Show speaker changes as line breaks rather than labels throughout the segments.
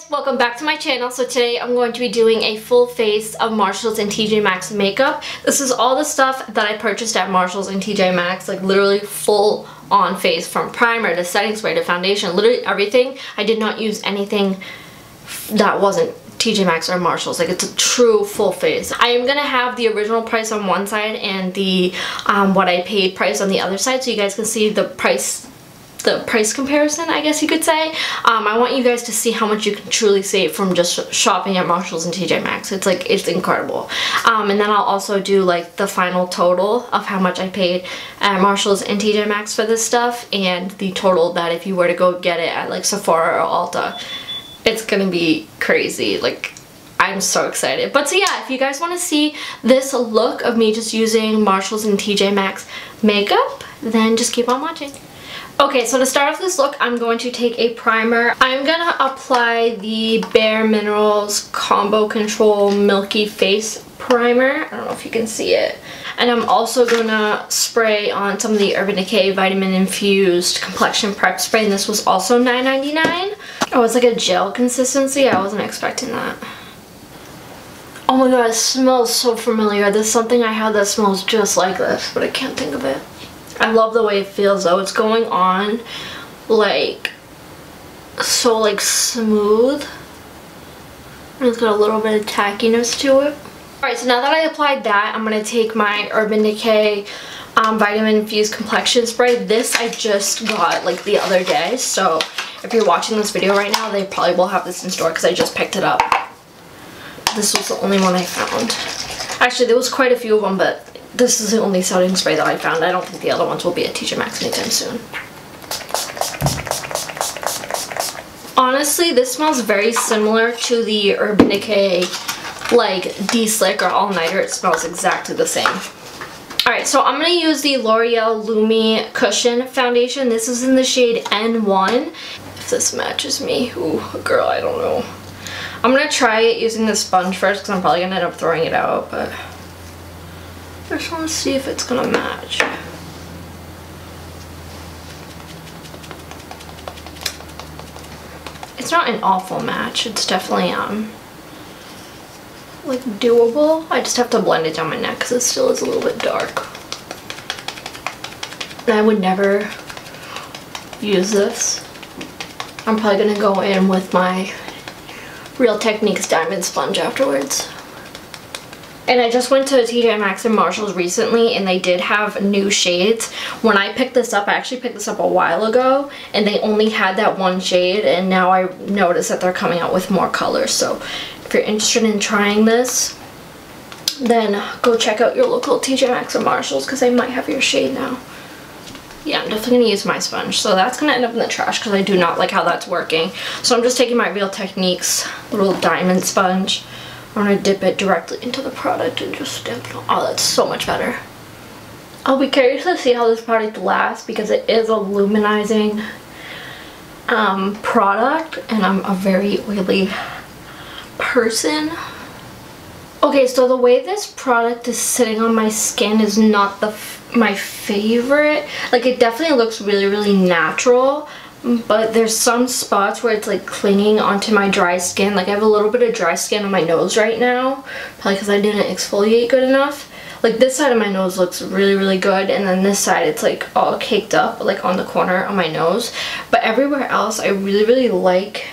welcome back to my channel. So today I'm going to be doing a full face of Marshalls and TJMAXX makeup. This is all the stuff that I purchased at Marshalls and TJMAXX, like literally full on face, from primer to setting spray to foundation, literally everything. I did not use anything that wasn't TJMAXX or Marshalls. Like, it's a true full face. I am gonna have the original price on one side and the what I paid price on the other side, so you guys can see the price comparison, I guess you could say. I want you guys to see how much you can truly save from just shopping at Marshalls and TJMAXX. It's incredible. And then I'll also do like the final total of how much I paid at Marshalls and TJMAXX for this stuff, and the total that if you were to go get it at like Sephora or Ulta. It's gonna be crazy. Like, I'm so excited. But so yeah, if you guys want to see this look of me just using Marshalls and TJMAXX makeup, then just keep on watching. Okay, so to start off this look, I'm going to take a primer. I'm gonna apply the Bare Minerals Combo Control Milky Face Primer. I don't know if you can see it. And I'm also gonna spray on some of the Urban Decay Vitamin Infused Complexion Prep Spray, and this was also $9.99. Oh, it's like a gel consistency. I wasn't expecting that. Oh my god, it smells so familiar. There's something I have that smells just like this, but I can't think of it. I love the way it feels though. It's going on like so like smooth, and it's got a little bit of tackiness to it. Alright, so now that I applied that, I'm going to take my Urban Decay Vitamin Infused Complexion Spray. This I just got like the other day, so if you're watching this video right now, they probably will have this in store because I just picked it up. This was the only one I found. Actually, there was quite a few of them, but this is the only setting spray that I found. I don't think the other ones will be at TJMAXX anytime soon. Honestly, this smells very similar to the Urban Decay like D-Slick or All Nighter. It smells exactly the same. Alright, so I'm going to use the L'Oreal Lumi Cushion Foundation. This is in the shade N1. If this matches me. Ooh, girl, I don't know. I'm going to try it using the sponge first because I'm probably going to end up throwing it out, but I just want to see if it's going to match. It's not an awful match. It's definitely like doable. I just have to blend it down my neck because it still is a little bit dark. And I would never use this. I'm probably gonna go in with my Real Techniques Diamond Sponge afterwards. And I just went to TJMAXX and Marshalls recently, and they did have new shades. When I picked this up, I actually picked this up a while ago, and they only had that one shade, and now I noticed that they're coming out with more colors. So if you're interested in trying this, then go check out your local TJMAXX or Marshalls because they might have your shade now. Yeah, I'm definitely going to use my sponge. So that's going to end up in the trash because I do not like how that's working. So I'm just taking my Real Techniques little diamond sponge. I'm going to dip it directly into the product and just stamp it on. Oh, that's so much better. I'll be curious to see how this product lasts because it is a luminizing product, and I'm a very oily person. Okay, so the way this product is sitting on my skin is not my favorite. Like, it definitely looks really, really natural, but there's some spots where it's like clinging onto my dry skin. Like, I have a little bit of dry skin on my nose right now, probably because I didn't exfoliate good enough. Like, this side of my nose looks really, really good, and then this side it's like all caked up like on the corner of my nose. But everywhere else I really, really like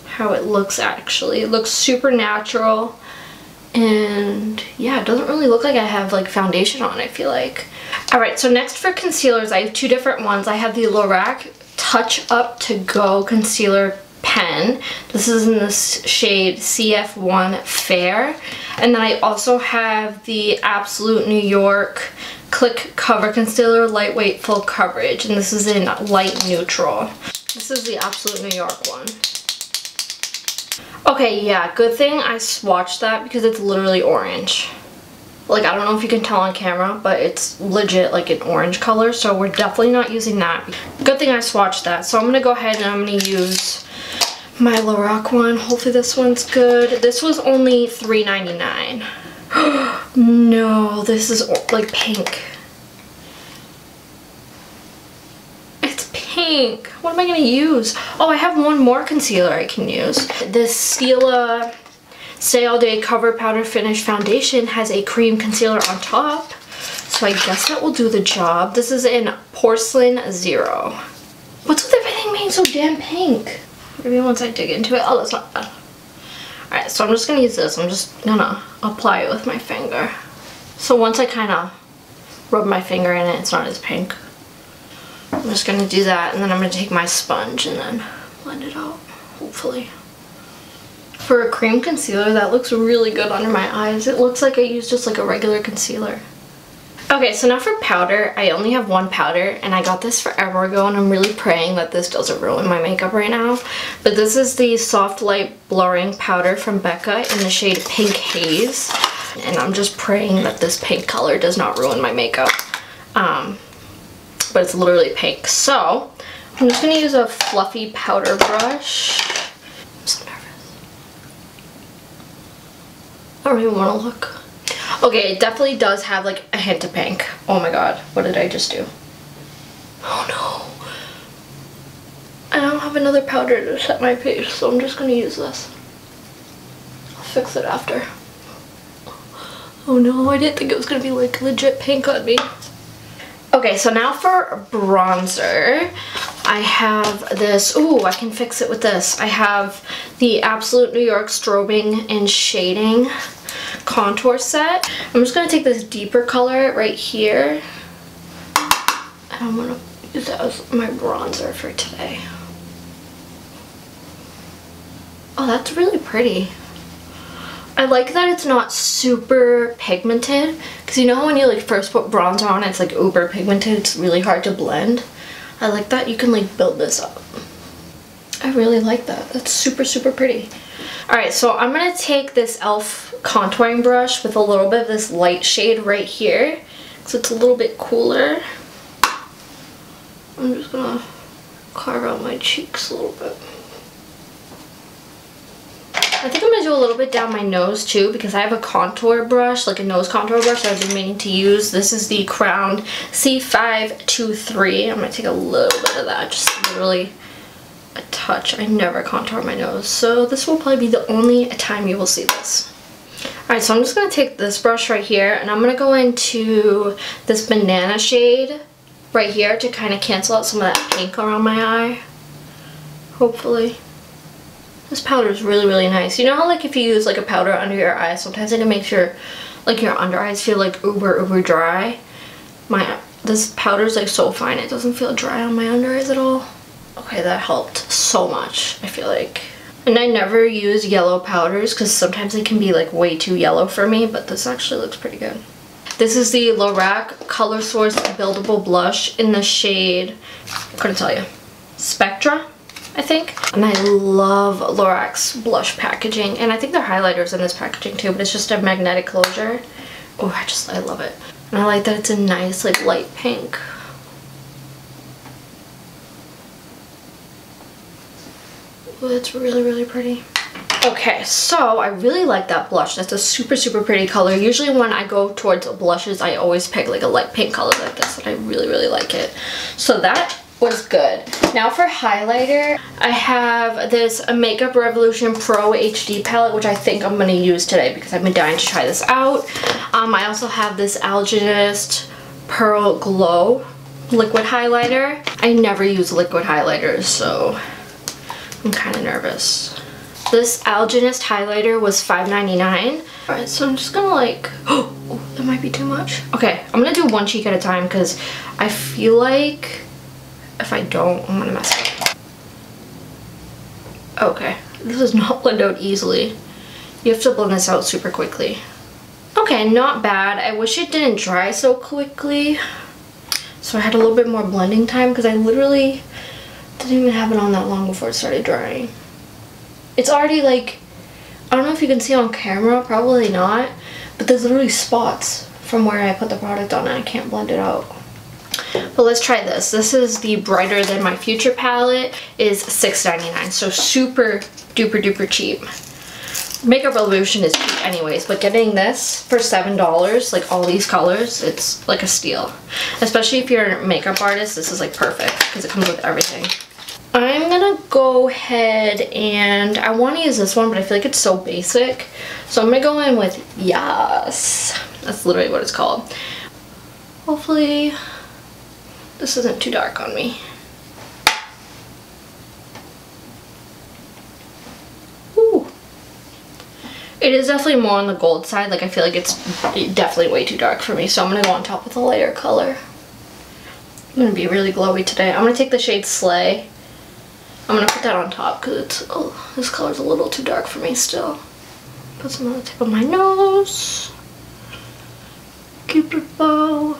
how it looks actually. It looks super natural, and yeah, it doesn't really look like I have like foundation on, I feel like. Alright, so next for concealers, I have two different ones. I have the Lorac Touch Up To Go Concealer Pen. This is in the shade CF1 Fair. And then I also have the Absolute New York Click Cover Concealer Lightweight Full Coverage, and this is in light neutral. This is the Absolute New York one. Okay, yeah, good thing I swatched that because it's literally orange. Like, I don't know if you can tell on camera, but it's legit like an orange color, so we're definitely not using that. Good thing I swatched that. So I'm gonna go ahead and I'm gonna use my Lorac one. Hopefully this one's good. This was only $3.99. No, this is like pink. It's pink. pink. What am I gonna use? Oh, I have one more concealer I can use. This Stila Stay All Day Cover Powder Finish Foundation has a cream concealer on top. So I guess that will do the job. This is in Porcelain Zero. What's with everything being so damn pink? Maybe once I dig into it. Oh, that's not bad. Alright, so I'm just gonna use this. I'm just gonna apply it with my finger. So once I kind of rub my finger in it, it's not as pink. I'm just gonna do that, and then I'm gonna take my sponge and then blend it out, hopefully. For a cream concealer, that looks really good under my eyes. It looks like I used just like a regular concealer. Okay, so now for powder, I only have one powder, and I got this forever ago, and I'm really praying that this doesn't ruin my makeup right now. But this is the Soft Light Blurring Powder from Becca in the shade Pink Haze. And I'm just praying that this pink color does not ruin my makeup. But it's literally pink. So, I'm just gonna use a fluffy powder brush. I'm so nervous. I don't even wanna look. Okay, it definitely does have like a hint of pink. Oh my god, what did I just do? Oh no. I don't have another powder to set my face, so I'm just gonna use this. I'll fix it after. Oh no, I didn't think it was gonna be like legit pink on me. Okay, so now for bronzer, I have this, ooh, I can fix it with this. I have the Absolute New York Strobing and Shading contour set. I'm just gonna take this deeper color right here, and I'm gonna use that as my bronzer for today. Oh, that's really pretty. I like that it's not super pigmented, because you know how when you like first put bronzer on, it's like uber pigmented, it's really hard to blend. I like that you can like build this up. I really like that. That's super, super pretty. Alright, so I'm going to take this e.l.f. contouring brush with a little bit of this light shade right here, because it's a little bit cooler. I'm just going to carve out my cheeks a little bit. I think I'm going to do a little bit down my nose too, because I have a contour brush, like a nose contour brush that I've been meaning to use. This is the Crown C523. I'm going to take a little bit of that, just literally a touch. I never contour my nose, so this will probably be the only time you will see this. Alright, so I'm just going to take this brush right here, and I'm going to go into this banana shade right here to kind of cancel out some of that pink around my eye, hopefully. This powder is really, really nice. You know how like if you use like a powder under your eyes, sometimes it makes your like your under eyes feel like uber dry. This powder is like so fine, it doesn't feel dry on my under eyes at all. Okay, that helped so much, I feel like. And I never use yellow powders because sometimes they can be like way too yellow for me, but this actually looks pretty good. This is the Lorac Color Source Buildable Blush in the shade, I'm gonna tell you, Spectra, I think. And I love Lorac's blush packaging, and I think their highlighter's in this packaging too, but it's just a magnetic closure. Oh, I love it. And I like that it's a nice like light pink. Oh, that's really, really pretty. Okay, so I really like that blush. That's a super, super pretty color. Usually when I go towards blushes, I always pick like a light pink color like this, and I really, really like it. So that was good. Now for highlighter, I have this Makeup Revolution Pro HD palette, which I think I'm going to use today because I've been dying to try this out. I also have this Algenist Pearl Glow liquid highlighter. I never use liquid highlighters, so I'm kind of nervous. This Algenist highlighter was $5.99. Alright, so I'm just gonna like, oh, that might be too much. Okay, I'm gonna do one cheek at a time because I feel like if I don't, I'm gonna mess up. Okay, this does not blend out easily. You have to blend this out super quickly. Okay, not bad. I wish it didn't dry so quickly, so I had a little bit more blending time because I literally didn't even have it on that long before it started drying. It's already like, I don't know if you can see on camera, probably not, but there's literally spots from where I put the product on and I can't blend it out. But let's try this. This is the Brighter Than My Future palette. Is $6.99, so super duper duper cheap. Makeup Revolution is cheap anyways, but getting this for $7, like all these colors, it's like a steal. Especially if you're a makeup artist, this is like perfect because it comes with everything. I'm gonna go ahead and I want to use this one, but I feel like it's so basic. So I'm gonna go in with Yas. That's literally what it's called. Hopefully this isn't too dark on me. Ooh. It is definitely more on the gold side. Like I feel like it's definitely way too dark for me. So I'm gonna go on top with a lighter color. I'm gonna be really glowy today. I'm gonna take the shade Slay. I'm gonna put that on top because it's, oh, this color's a little too dark for me still. Put some on the tip of my nose. Cupid bow.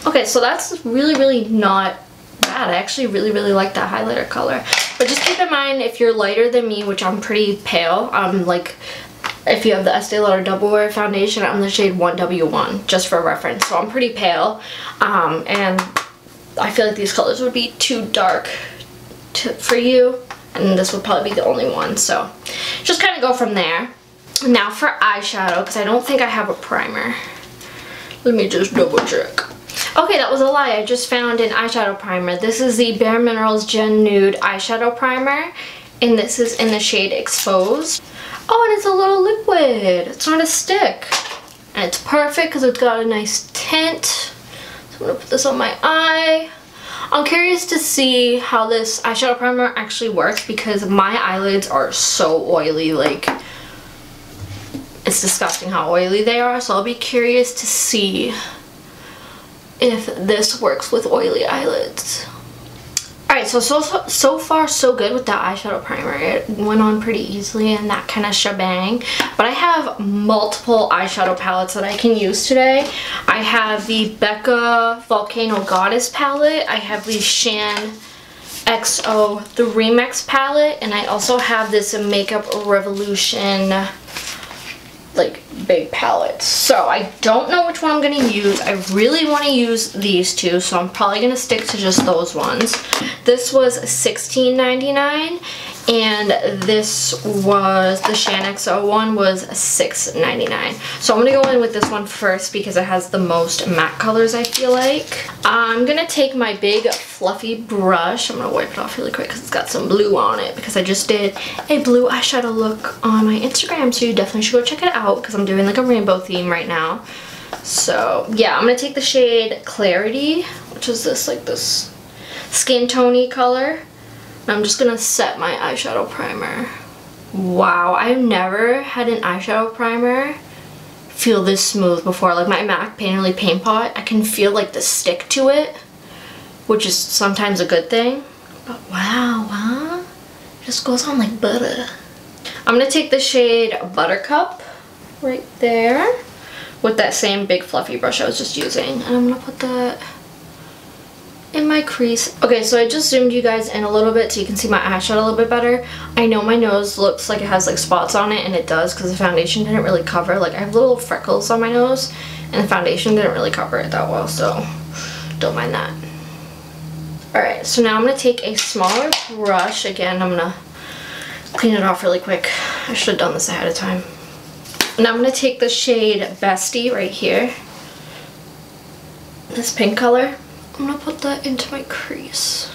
Okay, so that's really not bad. I actually really like that highlighter color. But just keep in mind, if you're lighter than me, which I'm pretty pale, like if you have the Estee Lauder Double Wear foundation, I'm the shade 1W1, just for reference. So I'm pretty pale, and I feel like these colors would be too dark for you, and this would probably be the only one. So just kind of go from there. Now for eyeshadow, because I don't think I have a primer. Let me just double check. Okay, that was a lie. I just found an eyeshadow primer. This is the Bare Minerals Gen Nude eyeshadow primer, and this is in the shade Exposed. Oh, and it's a little liquid. It's not a stick. And it's perfect because it's got a nice tint. So I'm gonna put this on my eye. I'm curious to see how this eyeshadow primer actually works because my eyelids are so oily. Like, it's disgusting how oily they are. So I'll be curious to see if this works with oily eyelids. Alright, so far so good with that eyeshadow primer. It went on pretty easily and that kind of shebang. But I have multiple eyeshadow palettes that I can use today. I have the Becca Volcano Goddess palette. I have the Shan XO the Remix palette. And I also have this Makeup Revolution like big palettes. So I don't know which one I'm gonna use. I really want to use these two, so I'm probably gonna stick to just those ones. This was $16.99 and this was the Shan XO one was $6.99. So I'm gonna go in with this one first because it has the most matte colors, I feel like. I'm gonna take my big fluffy brush. I'm gonna wipe it off really quick because it's got some blue on it because I just did a blue eyeshadow look on my Instagram, so you definitely should go check it out because I'm doing like a rainbow theme right now. So yeah, I'm gonna take the shade Clarity, which is this like this skin tone-y color. I'm just gonna set my eyeshadow primer. Wow, I've never had an eyeshadow primer feel this smooth before. Like my MAC Painterly Paint Pot, I can feel like the stick to it, which is sometimes a good thing. But wow, huh? It just goes on like butter. I'm gonna take the shade Buttercup right there with that same big fluffy brush I was just using. And I'm gonna put that in my crease. Okay, so I just zoomed you guys in a little bit so you can see my eyeshadow a little bit better. I know my nose looks like it has like spots on it, and it does because the foundation didn't really cover. Like I have little freckles on my nose and the foundation didn't really cover it that well, so don't mind that. Alright, so now I'm going to take a smaller brush. Again, I'm going to clean it off really quick. I should have done this ahead of time. Now I'm going to take the shade Bestie right here. This pink color. I'm going to put that into my crease.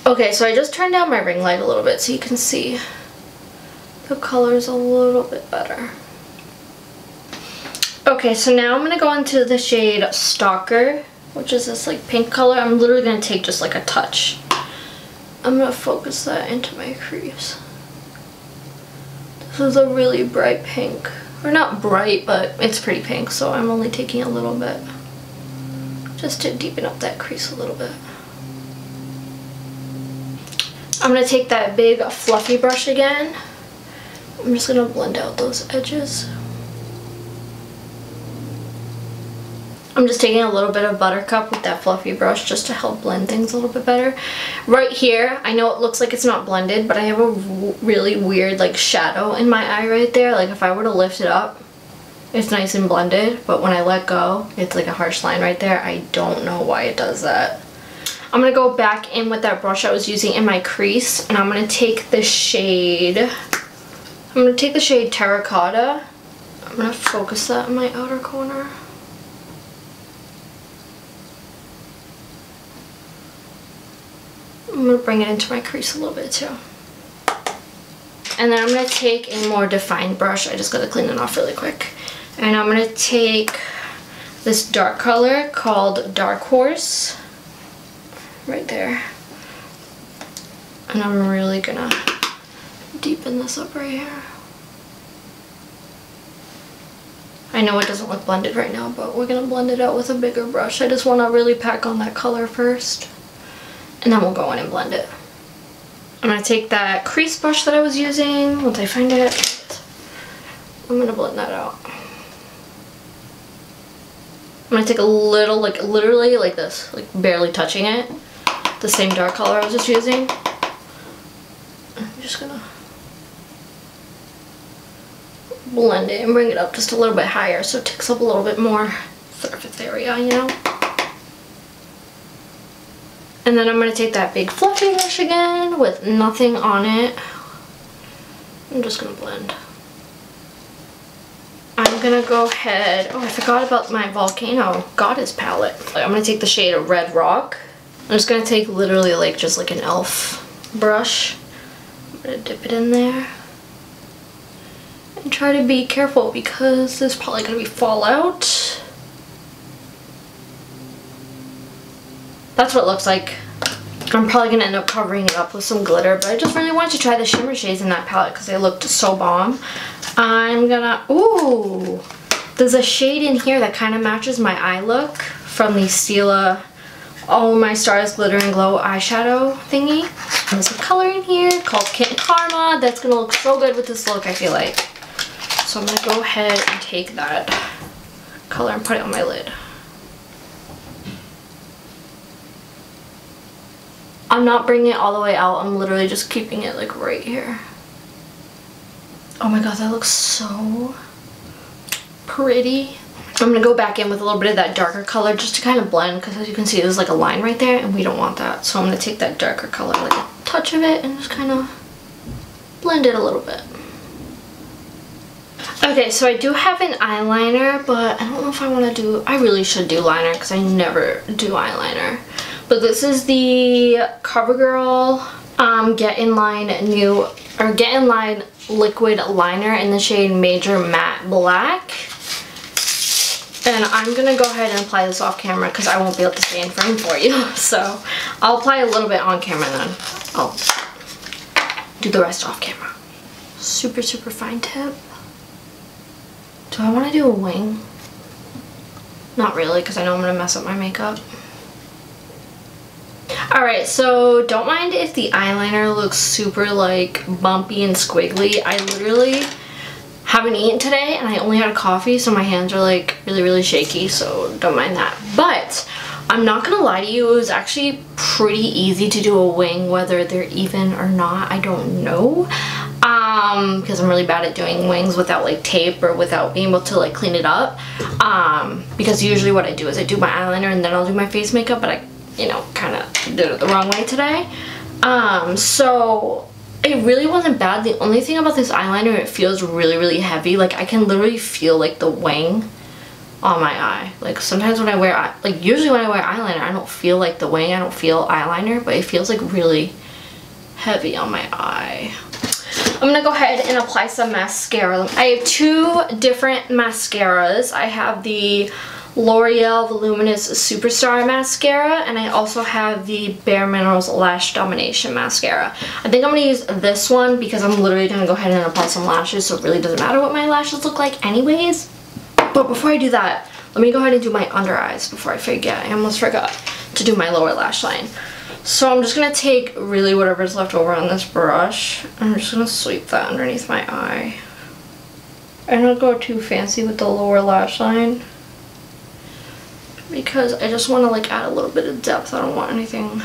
Okay, so I just turned down my ring light a little bit so you can see the colors a little bit better. Okay, so now I'm going to go into the shade Stalker, which is this like pink color. I'm literally going to take just like a touch. I'm going to focus that into my crease. This is a really bright pink. Or not bright, but it's pretty pink, so I'm only taking a little bit. Just to deepen up that crease a little bit. I'm going to take that big fluffy brush again. I'm just going to blend out those edges. I'm just taking a little bit of Buttercup with that fluffy brush just to help blend things a little bit better. Right here, I know it looks like it's not blended, but I have a really weird like shadow in my eye right there. Like if I were to lift it up, it's nice and blended, but when I let go, it's like a harsh line right there. I don't know why it does that. I'm gonna go back in with that brush I was using in my crease, and I'm gonna take the shade Terracotta. I'm gonna focus that in my outer corner. I'm gonna bring it into my crease a little bit too. And then I'm gonna take a more defined brush. I just gotta clean it off really quick. And I'm gonna take this dark color called Dark Horse, right there. And I'm really gonna deepen this up right here. I know it doesn't look blended right now, but we're gonna blend it out with a bigger brush. I just wanna really pack on that color first, and then we'll go in and blend it. I'm gonna take that crease brush that I was using, once I find it, I'm gonna blend that out. I'm gonna take a little, like literally like this, like barely touching it, the same dark color I was just using. I'm just gonna blend it and bring it up just a little bit higher so it takes up a little bit more surface area, you know? And then I'm going to take that big fluffy brush again with nothing on it. I'm just going to blend. I'm going to go ahead, oh I forgot about my Volcano Goddess palette. I'm going to take the shade of Red Rock. I'm just going to take literally like just like an e.l.f. brush. I'm going to dip it in there. And try to be careful because there's probably going to be fallout. That's what it looks like. I'm probably going to end up covering it up with some glitter, but I just really wanted to try the shimmer shades in that palette because they looked so bomb. I'm gonna, ooh, there's a shade in here that kind of matches my eye look from the Stila Oh My Stars Glitter and Glow eyeshadow thingy. There's a color in here called Kitten Karma that's going to look so good with this look, I feel like. So I'm going to go ahead and take that color and put it on my lid. I'm not bringing it all the way out. I'm literally just keeping it like right here. Oh my god, that looks so pretty. I'm gonna go back in with a little bit of that darker color just to kind of blend, because as you can see there's like a line right there and we don't want that. So I'm gonna take that darker color, like a touch of it, and just kind of blend it a little bit. Okay, so I do have an eyeliner, but I don't know if I want to do, I really should do liner because I never do eyeliner. But this is the CoverGirl Get In Line liquid liner in the shade Major Matte Black. And I'm gonna go ahead and apply this off camera because I won't be able to stay in frame for you. So I'll apply a little bit on camera and then I'll do the rest off camera. Super, super fine tip. Do I want to do a wing? Not really, because I know I'm gonna mess up my makeup. Alright, so don't mind if the eyeliner looks super like bumpy and squiggly. I literally haven't eaten today and I only had a coffee, so my hands are like really, really shaky, so don't mind that. But I'm not gonna lie to you, it was actually pretty easy to do a wing, whether they're even or not, I don't know. Because I'm really bad at doing wings without like tape or without being able to like clean it up. Because usually what I do is I do my eyeliner and then I'll do my face makeup, but I, you know, kind of did it the wrong way today. So it really wasn't bad. The only thing about this eyeliner, it feels really, really heavy. Like I can literally feel like the wing on my eye. Like sometimes when I wear, like usually when I wear eyeliner, I don't feel like the wing, I don't feel eyeliner, but it feels like really heavy on my eye. I'm gonna go ahead and apply some mascara. I have two different mascaras. I have the L'Oreal Voluminous Superstar Mascara, and I also have the Bare Minerals Lash Domination Mascara. I think I'm gonna use this one because I'm literally gonna go ahead and apply some lashes, so it really doesn't matter what my lashes look like anyways. But before I do that, let me go ahead and do my under eyes before I forget. I almost forgot to do my lower lash line. So I'm just gonna take really whatever's left over on this brush, and I'm just gonna sweep that underneath my eye. I don't go too fancy with the lower lash line because I just want to like add a little bit of depth. I don't want anything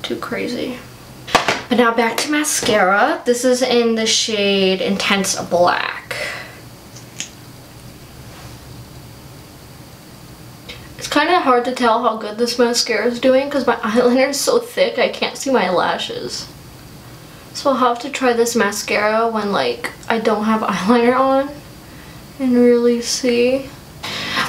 too crazy. But now back to mascara. This is in the shade Intense Black. It's kind of hard hard to tell how good this mascara is doing because my eyeliner is so thick I can't see my lashes. So I'll have to try this mascara when like I don't have eyeliner on and really see.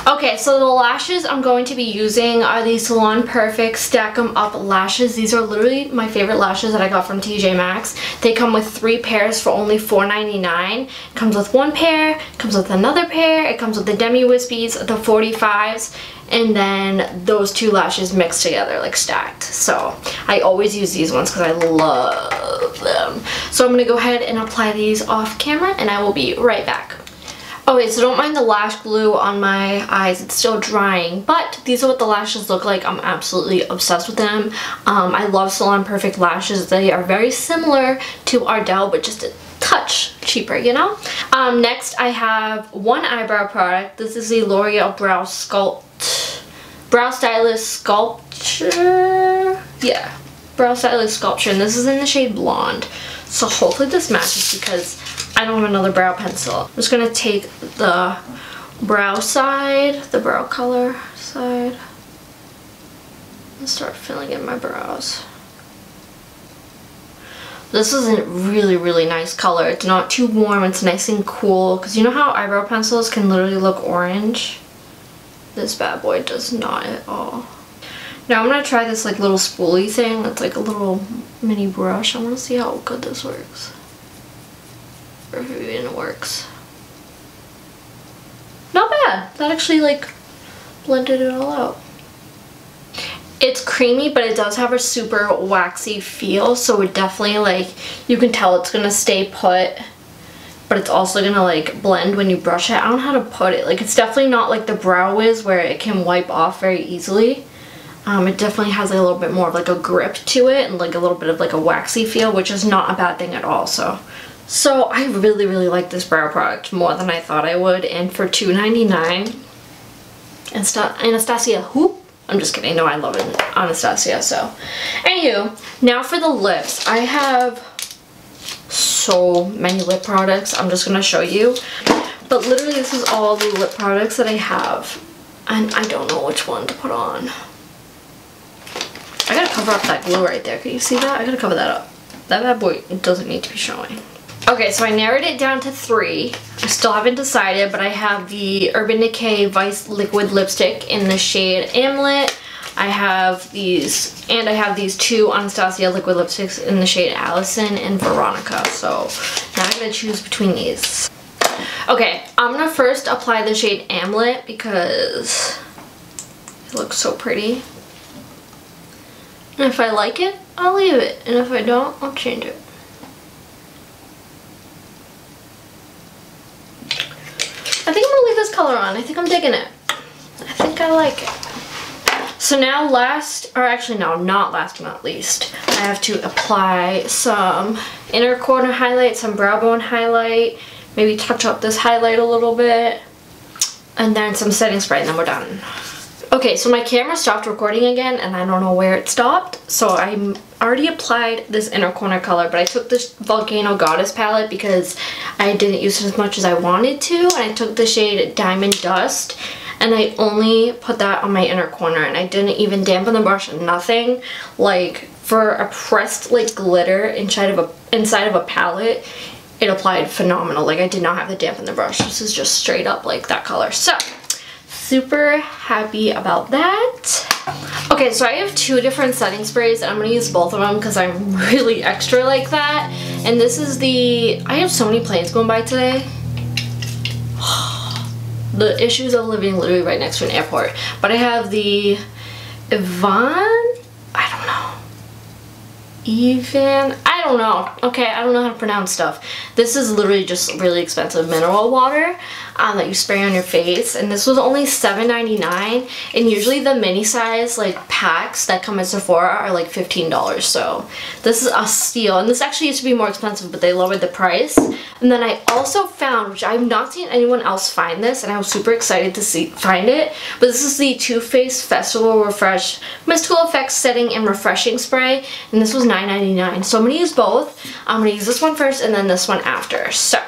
Okay, so the lashes I'm going to be using are the Salon Perfect Stack 'em Up lashes. These are literally my favorite lashes that I got from TJMAXX. They come with 3 pairs for only $4.99. It comes with 1 pair, comes with another pair, it comes with the Demi Wispies, the 45s, and then those 2 lashes mixed together, like stacked. So I always use these ones because I love them. So I'm going to go ahead and apply these off camera and I will be right back. Okay, so don't mind the lash glue on my eyes, it's still drying, but these are what the lashes look like. I'm absolutely obsessed with them. I love Salon Perfect lashes. They are very similar to Ardell, but just a touch cheaper, you know? Next, I have one eyebrow product. This is the L'Oreal Brow Stylist Sculpture. Yeah, Brow Stylist Sculpture, and this is in the shade Blonde. So hopefully this matches because I don't have another brow pencil. I'm just gonna take the brow side, the brow color side, and start filling in my brows. This is a really, really nice color. It's not too warm, it's nice and cool. Because you know how eyebrow pencils can literally look orange? This bad boy does not at all. Now I'm gonna try this like little spoolie thing. It's like a little mini brush. I wanna see how good this works. Or if it even works. Not bad. That actually like blended it all out. It's creamy, but it does have a super waxy feel, so it definitely like, you can tell it's gonna stay put, but it's also gonna like blend when you brush it. I don't know how to put it. Like, it's definitely not like the Brow Wiz where it can wipe off very easily. It definitely has a little bit more of like a grip to it and like a little bit of like a waxy feel, which is not a bad thing at all. So I really, really like this brow product more than I thought I would. And for $2.99, Anastasia, who? I'm just kidding. No, I love it, Anastasia. So, anywho, now for the lips. I have so many lip products. I'm just gonna show you. But literally, this is all the lip products that I have, and I don't know which one to put on. I gotta cover up that glue right there. Can you see that? I gotta cover that up. That bad boy doesn't need to be showing. Okay, so I narrowed it down to 3. I still haven't decided, but I have the Urban Decay Vice Liquid Lipstick in the shade Amlet. I have these, and I have these 2 Anastasia liquid lipsticks in the shade Allison and Veronica. So now I gotta choose between these. Okay, I'm gonna first apply the shade Amlet because it looks so pretty. And if I like it, I'll leave it. And if I don't, I'll change it. I think I'm gonna leave this color on. I think I'm digging it. I think I like it. So now not last but not least, I have to apply some inner corner highlight, some brow bone highlight, maybe touch up this highlight a little bit, and then some setting spray, and then we're done. Okay, so my camera stopped recording again and I don't know where it stopped. So I already applied this inner corner color, but I took this Volcano Goddess palette because I didn't use it as much as I wanted to. And I took the shade Diamond Dust and I only put that on my inner corner, and I didn't even dampen the brush, nothing. Like, for a pressed like glitter inside of a palette, it applied phenomenal. Like, I did not have to dampen the brush. This is just straight up like that color. So super happy about that. Okay, so I have 2 different setting sprays and I'm gonna use both of them because I'm really extra like that. And this is I have so many planes going by today. The issues of living literally right next to an airport. But I have the I don't know. Okay, I don't know how to pronounce stuff. This is literally just really expensive mineral water that you spray on your face, and this was only $7.99, and usually the mini size like packs that come at Sephora are like $15, so this is a steal. And this actually used to be more expensive, but they lowered the price. And then I also found, which I've not seen anyone else find this, and I was super excited to find it, but this is the Too Faced Festival Refresh Mystical Effects Setting and Refreshing Spray, and this was $9.99. So I'm gonna use both. I'm gonna use this one first and then this one after. So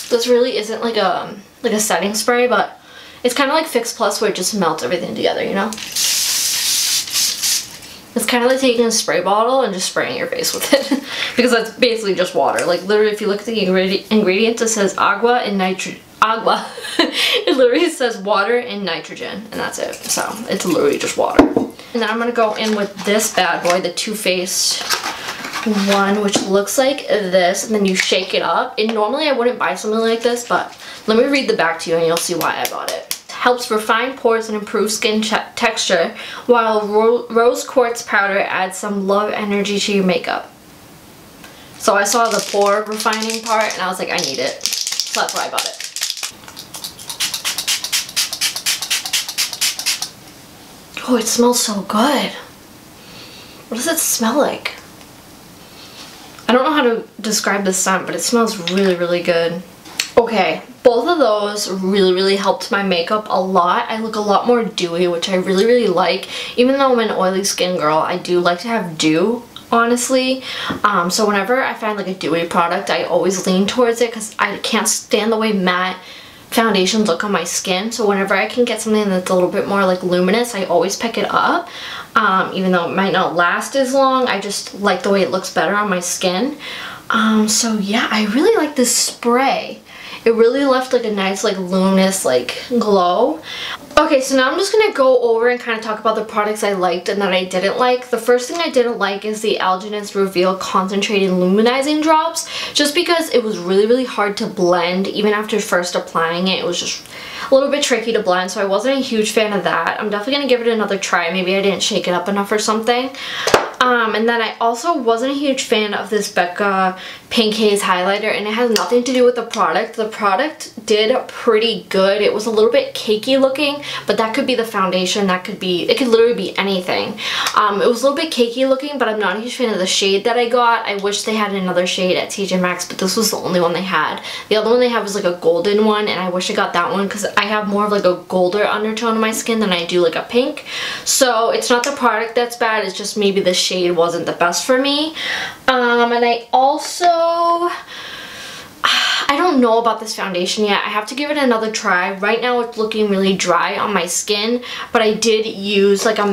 this really isn't like a setting spray, but It's kind of like Fix Plus where it just melts everything together, you know? It's kind of like taking a spray bottle and just spraying your face with it. Because that's basically just water. Like literally if you look at the ingredients, it says agua and nitrogen. Agua. It literally says water and nitrogen, and that's it. So it's literally just water. And then I'm going to go in with this bad boy, the Too Faced one, which looks like this, and then you shake it up. And normally I wouldn't buy something like this, but let me read the back to you and you'll see why I bought it. Helps refine pores and improve skin texture, while rose quartz powder adds some love energy to your makeup. So I saw the pore refining part and I was like, I need it. So that's why I bought it. Oh, it smells so good. What does it smell like? I don't know how to describe the scent, but it smells really, really good. Okay, both of those really helped my makeup a lot. I look a lot more dewy, which I really like. Even though I'm an oily skin girl, I do like to have dew, honestly. So whenever I find like a dewy product, I always lean towards it because I can't stand the way matte foundations look on my skin. So whenever I can get something that's a little bit more like luminous, I always pick it up. Even though it might not last as long, I just like the way it looks better on my skin. So yeah, I really like this spray. It really left like a nice like luminous like glow. Okay, so now I'm just gonna go over and kind of talk about the products I liked and that I didn't like. The first thing I didn't like is the Algenist Reveal Concentrated Luminizing Drops, just because it was really hard to blend. Even after first applying it, it was just a little bit tricky to blend, so I wasn't a huge fan of that. I'm definitely gonna give it another try. Maybe I didn't shake it up enough or something. And then I also wasn't a huge fan of this Becca Pink Haze highlighter, and it has nothing to do with the product. The product did pretty good. It was a little bit cakey looking, but that could be the foundation, that could be, it could literally be anything. It was a little bit cakey looking, but I'm not a huge fan of the shade that I got. I wish they had another shade at TJMAXX, but this was the only one they had. The other one they had was like a golden one, and I wish I got that one because I have more of like a golder undertone in my skin than I do like a pink. So it's not the product that's bad, it's just maybe the shade wasn't the best for me. And I also, I don't know about this foundation yet. I have to give it another try. Right now it's looking really dry on my skin, but I did use like a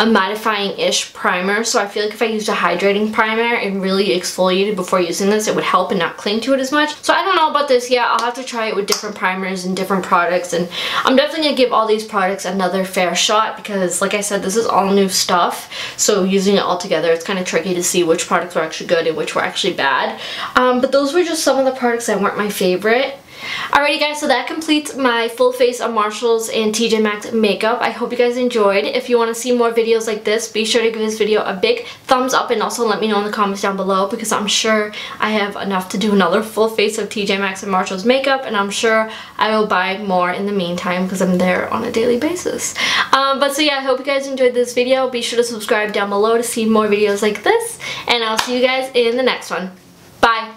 mattifying-ish primer, so I feel like if I used a hydrating primer and really exfoliated before using this, it would help and not cling to it as much. So I don't know about this yet. I'll have to try it with different primers and different products, and I'm definitely gonna give all these products another fair shot because, like I said, this is all new stuff, so using it all together, it's kind of tricky to see which products were actually good and which were actually bad. But those were just some of the products that weren't my favorite. Alrighty guys, so that completes my full face of Marshalls and TJMAXX makeup. I hope you guys enjoyed. If you want to see more videos like this, be sure to give this video a big thumbs up and also let me know in the comments down below because I'm sure I have enough to do another full face of TJMAXX and Marshalls makeup, and I'm sure I will buy more in the meantime because I'm there on a daily basis. But so yeah, I hope you guys enjoyed this video. Be sure to subscribe down below to see more videos like this, and I'll see you guys in the next one. Bye!